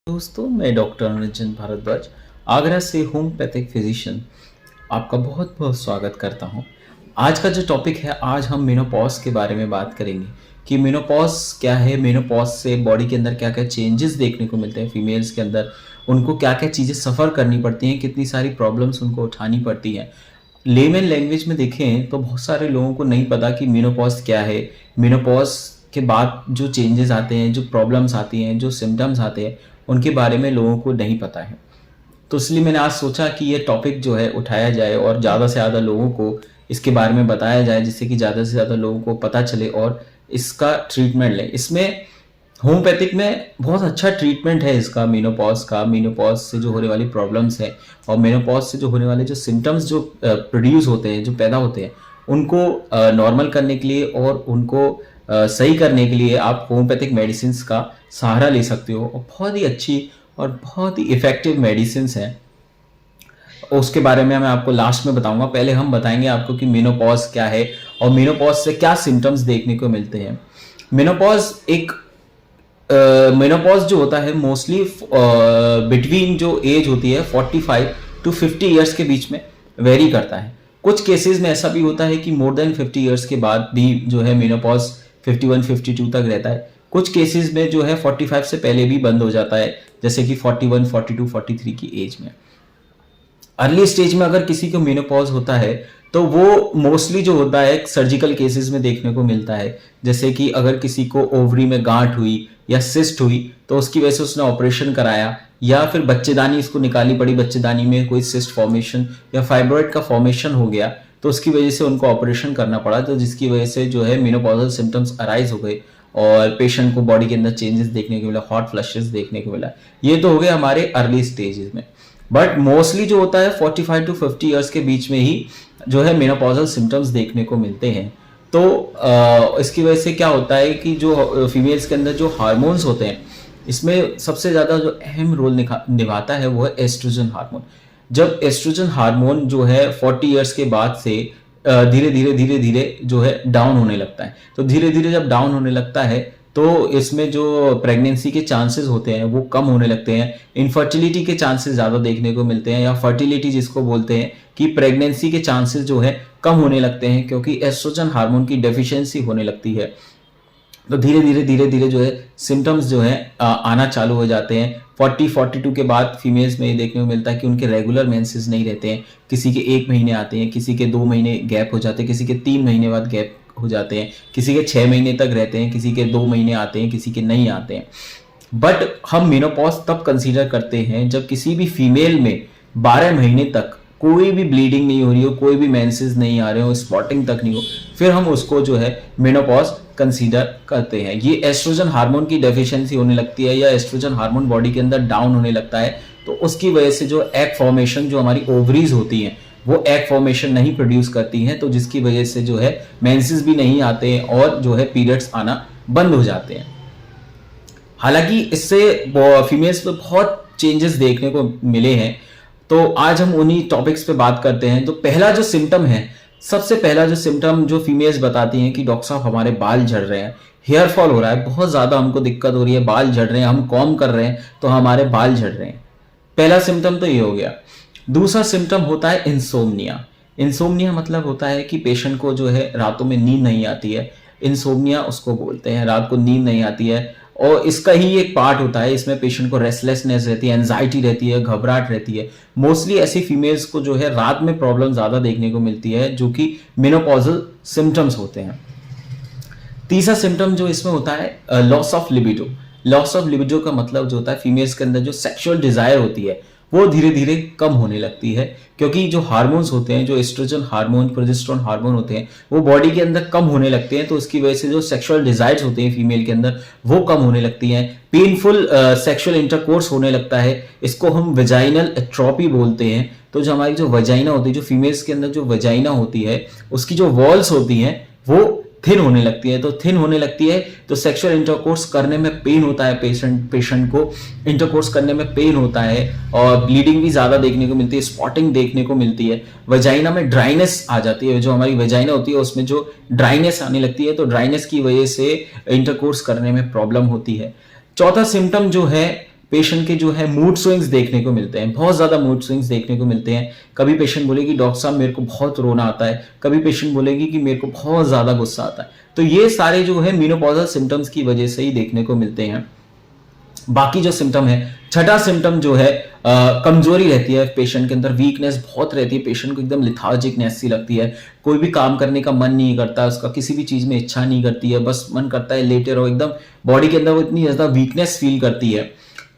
दोस्तों, मैं डॉक्टर अनुजन भारद्वाज आगरा से होम्योपैथिक फिजिशियन आपका बहुत बहुत स्वागत करता हूं। आज का जो टॉपिक है, आज हम मेनोपॉज के बारे में बात करेंगे कि मेनोपॉज क्या है, मेनोपॉज से बॉडी के अंदर क्या क्या चेंजेस देखने को मिलते हैं, फीमेल्स के अंदर उनको क्या क्या चीज़ें सफ़र करनी पड़ती हैं, कितनी सारी प्रॉब्लम्स उनको उठानी पड़ती हैं। लेमन लैंग्वेज में देखें तो बहुत सारे लोगों को नहीं पता कि मेनोपॉज क्या है, मेनोपॉज के बाद जो चेंजेस आते हैं, जो प्रॉब्लम्स आती हैं, जो सिम्टम्स आते हैं, उनके बारे में लोगों को नहीं पता है। तो इसलिए मैंने आज सोचा कि ये टॉपिक जो है उठाया जाए और ज़्यादा से ज़्यादा लोगों को इसके बारे में बताया जाए, जिससे कि ज़्यादा से ज़्यादा लोगों को पता चले और इसका ट्रीटमेंट लें। इसमें होम्योपैथिक में बहुत अच्छा ट्रीटमेंट है इसका, मेनोपॉज से जो होने वाली प्रॉब्लम्स है और मेनोपॉज से जो होने वाले जो सिम्टम्स जो प्रोड्यूस होते हैं, जो पैदा होते हैं, उनको नॉर्मल करने के लिए और उनको सही करने के लिए आप होम्योपैथिक मेडिसिन का सहारा ले सकते हो। और बहुत ही अच्छी और बहुत ही इफ़ेक्टिव मेडिसिन हैं। उसके बारे में मैं आपको लास्ट में बताऊंगा। पहले हम बताएंगे आपको कि मेनोपॉज क्या है और मेनोपॉज से क्या सिम्टम्स देखने को मिलते हैं। मेनोपॉज जो होता है मोस्टली बिटवीन जो एज होती है 45 टू 50 ईयर्स के बीच में वेरी करता है। कुछ केसेस में ऐसा भी होता है कि मोर देन 50 ईयर्स के बाद भी जो है मेनोपॉज 51-52 तक रहता है। कुछ केसेस में जो है 45 से पहले भी बंद हो जाता है, जैसे कि 41, 42, 43 की एज में। अर्ली स्टेज में अगर किसी को मेनोपॉज होता है तो वो मोस्टली जो होता है सर्जिकल केसेस में देखने को मिलता है। जैसे कि अगर किसी को ओवरी में गांठ हुई या सिस्ट हुई तो उसकी वजह से उसने ऑपरेशन कराया, या फिर बच्चेदानी इसको निकालनी पड़ी, बच्चेदानी में कोई सिस्ट फॉर्मेशन या फाइब्रॉइड का फॉर्मेशन हो गया तो उसकी वजह से उनको ऑपरेशन करना पड़ा, तो जिसकी वजह से जो है मेनोपॉजल सिम्टम्स अराइज हो गए और पेशेंट को बॉडी के अंदर चेंजेस देखने को मिला, हॉट फ्लशेस देखने को मिला। ये तो हो गए हमारे अर्ली स्टेजेस में। बट मोस्टली जो होता है 45 टू 50 ईयर्स के बीच में ही जो है मेनोपॉजल सिम्टम्स देखने को मिलते हैं। तो इसकी वजह से क्या होता है कि जो फीमेल्स के अंदर जो हार्मोन्स होते हैं, इसमें सबसे ज़्यादा जो अहम रोल निभाता है वो है एस्ट्रोजन हार्मोन। जब एस्ट्रोजन हार्मोन जो है 40 ईयर्स के बाद से धीरे धीरे जो है डाउन होने लगता है, तो धीरे धीरे जब डाउन होने लगता है तो इसमें जो प्रेगनेंसी के चांसेस होते हैं वो कम होने लगते हैं, इनफर्टिलिटी के चांसेस ज़्यादा देखने को मिलते हैं, या फर्टिलिटी जिसको बोलते हैं कि प्रेगनेंसी के चांसेस जो है कम होने लगते हैं, क्योंकि एस्ट्रोजन हार्मोन की डेफिशिएंसी होने लगती है। तो धीरे धीरे जो है सिम्टम्स जो है आना चालू हो जाते हैं। 40-42 के बाद फीमेल्स में ये देखने को मिलता है कि उनके रेगुलर मेंसेस नहीं रहते हैं। किसी के 1 महीने आते हैं, किसी के 2 महीने गैप हो जाते हैं, किसी के 3 महीने बाद गैप हो जाते हैं, किसी के 6 महीने तक रहते हैं, किसी के 2 महीने आते हैं, किसी के नहीं आते हैं। बट हम मेनोपॉज तब कंसीडर करते हैं जब किसी भी फीमेल में 12 महीने तक कोई भी ब्लीडिंग नहीं हो रही हो, कोई भी मेंसेस नहीं आ रहे हो, स्पॉटिंग तक नहीं हो, फिर हम उसको जो है मेनोपॉज कंसीडर करते हैं। ये एस्ट्रोजन हार्मोन की डेफिशिएंसी होने लगती है या एस्ट्रोजन हार्मोन बॉडी के अंदर डाउन होने लगता है, तो उसकी वजह से जो एग फॉर्मेशन, जो हमारी ओवरीज होती हैं, वो एग फॉर्मेशन नहीं प्रोड्यूस करती हैं, तो जिसकी वजह से जो है मेंसेस भी नहीं आते हैं और जो है पीरियड्स आना बंद हो जाते हैं। हालांकि इससे फीमेल्स में बहुत चेंजेस देखने को मिले हैं, तो आज हम उन्हीं टॉपिक्स पे बात करते हैं। तो पहला जो सिम्टम है, सबसे पहला जो सिम्टम जो फीमेल्स बताती हैं कि डॉक्टर साहब हमारे बाल झड़ रहे हैं, हेयर फॉल हो रहा है, बहुत ज़्यादा हमको दिक्कत हो रही है, बाल झड़ रहे हैं, हम कॉम कर रहे हैं तो हमारे बाल झड़ रहे हैं। पहला सिम्टम तो ये हो गया। दूसरा सिम्टम होता है इंसोम्निया। इंसोम्निया मतलब होता है कि पेशेंट को जो है रातों में नींद नहीं आती है, इंसोम्निया उसको बोलते हैं, रात को नींद नहीं आती है। और इसका ही एक पार्ट होता है, इसमें पेशेंट को रेस्टलेसनेस रहती है, एंजाइटी रहती है, घबराहट रहती है। मोस्टली ऐसी फीमेल्स को जो है रात में प्रॉब्लम ज़्यादा देखने को मिलती है, जो कि मेनोपॉजल सिम्टम्स होते हैं। तीसरा सिम्टम जो इसमें होता है loss of libido. Loss of libido का मतलब जो होता है फीमेल्स के अंदर जो सेक्सुअल डिजायर होती है वो धीरे धीरे कम होने लगती है, क्योंकि जो हार्मोन्स होते हैं, जो एस्ट्रोजन हार्मोन, प्रोजेस्टेरोन हार्मोन होते हैं, वो बॉडी के अंदर कम होने लगते हैं, तो उसकी वजह से जो सेक्सुअल डिजायर्स होते हैं फीमेल के अंदर वो कम होने लगती हैं। पेनफुल सेक्सुअल इंटरकोर्स होने लगता है, इसको हम वेजाइनल एट्रोपी बोलते हैं। तो जो हमारी जो वजाइना होती है, जो फीमेल्स के अंदर जो वजाइना होती है, उसकी जो वॉल्स होती हैं वो थिन होने लगती है। तो थिन होने लगती है तो सेक्सुअल इंटरकोर्स करने में पेन होता है, पेशेंट को इंटरकोर्स करने में पेन होता है, और ब्लीडिंग भी ज़्यादा देखने को मिलती है, स्पॉटिंग देखने को मिलती है, वजाइना में ड्राइनेस आ जाती है। जो हमारी वजाइना होती है उसमें जो ड्राइनेस आने लगती है, तो ड्राइनेस की वजह से इंटरकोर्स करने में प्रॉब्लम होती है। चौथा सिम्टम जो है पेशेंट के जो है मूड स्विंग्स देखने को मिलते हैं, बहुत ज़्यादा मूड स्विंग्स देखने को मिलते हैं। कभी पेशेंट बोलेगी डॉक्टर साहब मेरे को बहुत रोना आता है, कभी पेशेंट बोलेगी कि मेरे को बहुत ज़्यादा गुस्सा आता है। तो ये सारे जो है मेनोपॉजल सिम्टम्स की वजह से ही देखने को मिलते हैं। बाकी जो सिम्टम है, छठा सिम्टम जो है कमजोरी रहती है पेशेंट के अंदर, वीकनेस बहुत रहती है, पेशेंट को एकदम लिथार्जिकनेस सी लगती है, कोई भी काम करने का मन नहीं करता, उसका किसी भी चीज में इच्छा नहीं करती है, बस मन करता है लेटे रहो, एकदम बॉडी के अंदर वो इतनी ज्यादा वीकनेस फील करती है।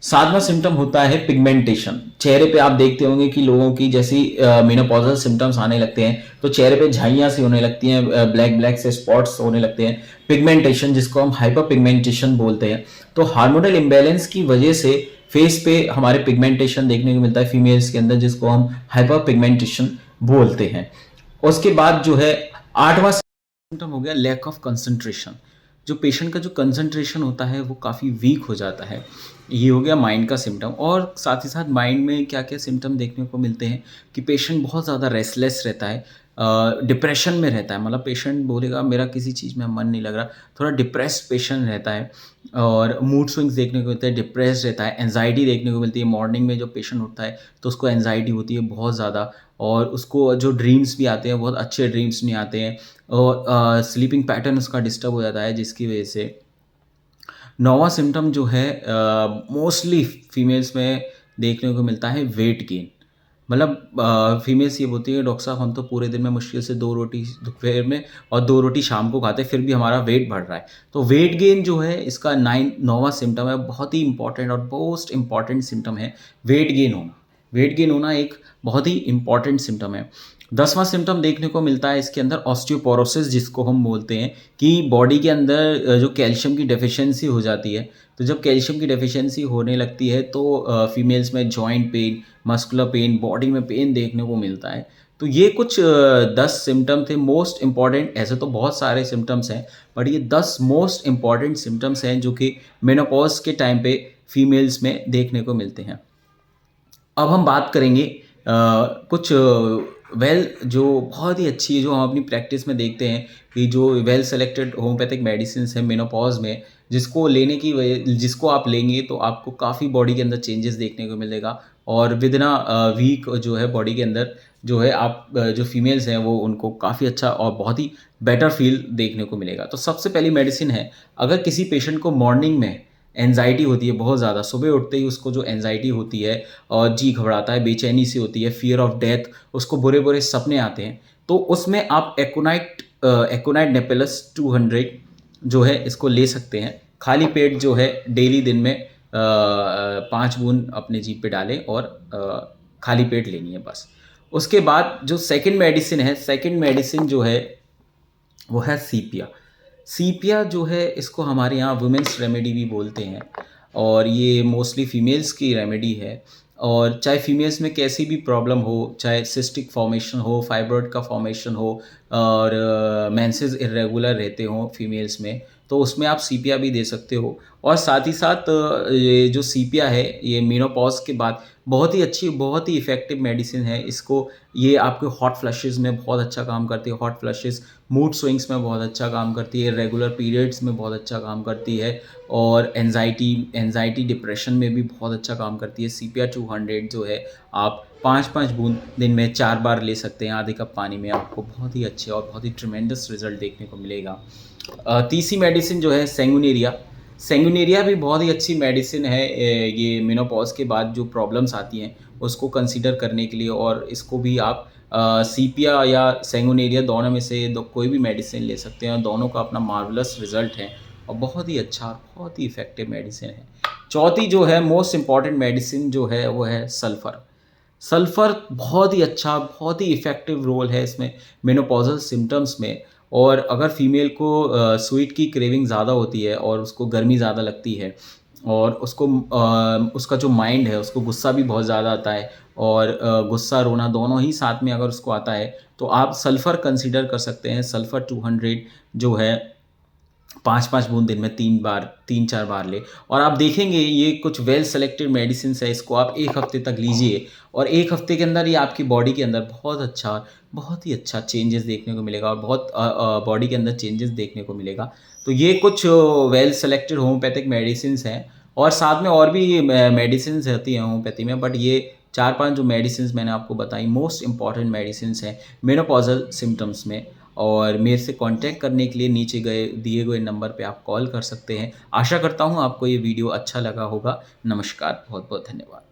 सातवां सिम्टम होता है पिगमेंटेशन। चेहरे पे आप देखते होंगे कि लोगों की जैसी मेनोपॉजल सिम्टम्स आने लगते हैं तो चेहरे पे झाइयां सी होने लगती हैं, ब्लैक ब्लैक से स्पॉट्स होने लगते हैं। पिगमेंटेशन जिसको हम हाइपर पिगमेंटेशन बोलते हैं। तो हार्मोनल इम्बैलेंस की वजह से फेस पे हमारे पिगमेंटेशन देखने को मिलता है फीमेल्स के अंदर, जिसको हम हाइपर पिगमेंटेशन बोलते हैं। उसके बाद जो है आठवां सिम्टम हो गया लैक ऑफ कंसंट्रेशन। जो पेशेंट का जो कंसंट्रेशन होता है वो काफ़ी वीक हो जाता है। ये हो गया माइंड का सिम्टम। और साथ ही साथ माइंड में क्या क्या सिम्टम देखने को मिलते हैं कि पेशेंट बहुत ज़्यादा रेस्टलेस रहता है, डिप्रेशन में रहता है। मतलब पेशेंट बोलेगा मेरा किसी चीज़ में मन नहीं लग रहा, थोड़ा डिप्रेस्ड पेशेंट रहता है। और मूड स्विंग्स देखने को मिलते हैं, डिप्रेस रहता है, एंजाइटी देखने को मिलती है। मॉर्निंग में जो पेशेंट उठता है तो उसको एंजाइटी होती है बहुत ज़्यादा, और उसको जो ड्रीम्स भी आते हैं बहुत अच्छे ड्रीम्स नहीं आते हैं, और स्लीपिंग पैटर्न उसका डिस्टर्ब हो जाता है, जिसकी वजह से। नौवां सिम्टम जो है मोस्टली फीमेल्स में देखने को मिलता है वेट गेन। मतलब फीमेल्स ये बोलती है डॉक्टर साहब हम तो पूरे दिन में मुश्किल से 2 रोटी दोपहर में और 2 रोटी शाम को खाते हैं, फिर भी हमारा वेट बढ़ रहा है। तो वेट गेन जो है इसका नौवां सिम्टम है, बहुत ही इंपॉर्टेंट और मोस्ट इंपॉर्टेंट सिम्टम है वेट गेन होना। वेट गेन होना एक बहुत ही इंपॉर्टेंट सिम्टम है। 10वां सिम्टम देखने को मिलता है इसके अंदर ऑस्टियोपोरोसिस, जिसको हम बोलते हैं कि बॉडी के अंदर जो कैल्शियम की डेफिशिएंसी हो जाती है। तो जब कैल्शियम की डेफिशिएंसी होने लगती है तो फीमेल्स में joint pain, muscular pain, body में पेन देखने को मिलता है। तो ये कुछ 10 सिम्टम थे मोस्ट इम्पॉर्टेंट। ऐसे तो बहुत सारे सिम्टम्स हैं, बट ये 10 मोस्ट इम्पॉर्टेंट सिम्टम्स हैं जो कि मेनोपॉज के टाइम पे फीमेल्स में देखने को मिलते हैं। अब हम बात करेंगे कुछ जो बहुत ही अच्छी है, जो हम अपनी प्रैक्टिस में देखते हैं कि जो वेल सेलेक्टेड होम्योपैथिक मेडिसिन है मेनोपॉज में, जिसको आप लेंगे तो आपको काफ़ी बॉडी के अंदर चेंजेस देखने को मिलेगा। और विदिन वीक जो है बॉडी के अंदर जो है आप जो फीमेल्स हैं वो उनको काफ़ी अच्छा और बहुत ही बेटर फील देखने को मिलेगा। तो सबसे पहली मेडिसिन है, अगर किसी पेशेंट को मॉर्निंग में एंजाइटी होती है बहुत ज़्यादा, सुबह उठते ही उसको जो एंजाइटी होती है और जी घबराता है, बेचैनी सी होती है, फियर ऑफ डेथ, उसको बुरे बुरे सपने आते हैं, तो उसमें आप एकोनाइट नेपेलस 200 जो है इसको ले सकते हैं। खाली पेट जो है डेली दिन में 5 बूंद अपने जीभ पे डालें और खाली पेट लेनी है बस। उसके बाद जो सेकंड मेडिसिन जो है वो है सीपिया। सीपिया जो है इसको हमारे यहाँ वुमेंस रेमेडी भी बोलते हैं, और ये मोस्टली फीमेल्स की रेमेडी है। और चाहे फीमेल्स में कैसी भी प्रॉब्लम हो, चाहे सिस्टिक फॉर्मेशन हो, फाइब्रॉइड का फॉर्मेशन हो, और मेंसेस इरेगुलर रहते हो फीमेल्स में, तो उसमें आप सीपिया भी दे सकते हो। और साथ ही साथ ये जो सीपिया है ये मेनोपॉज के बाद बहुत ही अच्छी, बहुत ही इफ़ेक्टिव मेडिसिन है। ये आपके हॉट फ्लशेज़ में बहुत अच्छा काम करती है। हॉट फ्लशेज़, मूड स्विंग्स में बहुत अच्छा काम करती है, रेगुलर पीरियड्स में बहुत अच्छा काम करती है, और एंजाइटी डिप्रेशन में भी बहुत अच्छा काम करती है। सीपिया 200 जो है आप 5-5 बूंद दिन में 4 बार ले सकते हैं, आधे कप पानी में। आपको बहुत ही अच्छे और बहुत ही ट्रिमेंडस रिजल्ट देखने को मिलेगा। तीसरी मेडिसिन जो है सेंगुनेरिया भी बहुत ही अच्छी मेडिसिन है। ये मेनोपॉज के बाद जो प्रॉब्लम्स आती हैं उसको कंसीडर करने के लिए, और इसको भी आप सीपिया या सेंगुनेरिया दोनों में से कोई भी मेडिसिन ले सकते हैं, और दोनों का अपना मार्वलस रिजल्ट है और बहुत ही अच्छा, बहुत ही इफ़ेक्टिव मेडिसिन है। चौथी जो है मोस्ट इम्पॉर्टेंट मेडिसिन जो है वो है सल्फ़र। सल्फ़र बहुत ही अच्छा, बहुत ही इफ़ेक्टिव रोल है इसमें मेनोपॉजल सिम्टम्स में। और अगर फीमेल को स्वीट की क्रेविंग ज़्यादा होती है और उसको गर्मी ज़्यादा लगती है, और उसका जो माइंड है उसको गुस्सा भी बहुत ज़्यादा आता है, और गुस्सा रोना दोनों ही साथ में अगर उसको आता है, तो आप सल्फ़र कंसीडर कर सकते हैं। सल्फ़र 200 जो है 5-5 बूंद दिन में 3-4 बार ले, और आप देखेंगे ये कुछ वेल सेलेक्टेड मेडिसिन है। इसको आप 1 हफ्ते तक लीजिए, और 1 हफ्ते के अंदर ही आपकी बॉडी के अंदर बहुत ही अच्छा चेंजेस देखने को मिलेगा, और बहुत बॉडी के अंदर चेंजेस देखने को मिलेगा। तो ये कुछ वेल सेलेक्टेड होम्योपैथिक मेडिसिन हैं। और साथ में और भी मेडिसिन रहती हैं होम्योपैथी में, बट ये 4-5 जो मेडिसिन मैंने आपको बताई मोस्ट इंपॉर्टेंट मेडिसिन हैं मेनोपॉजल सिम्टम्स में। और मेरे से कांटेक्ट करने के लिए नीचे दिए गए नंबर पे आप कॉल कर सकते हैं। आशा करता हूँ आपको ये वीडियो अच्छा लगा होगा। नमस्कार, बहुत बहुत धन्यवाद।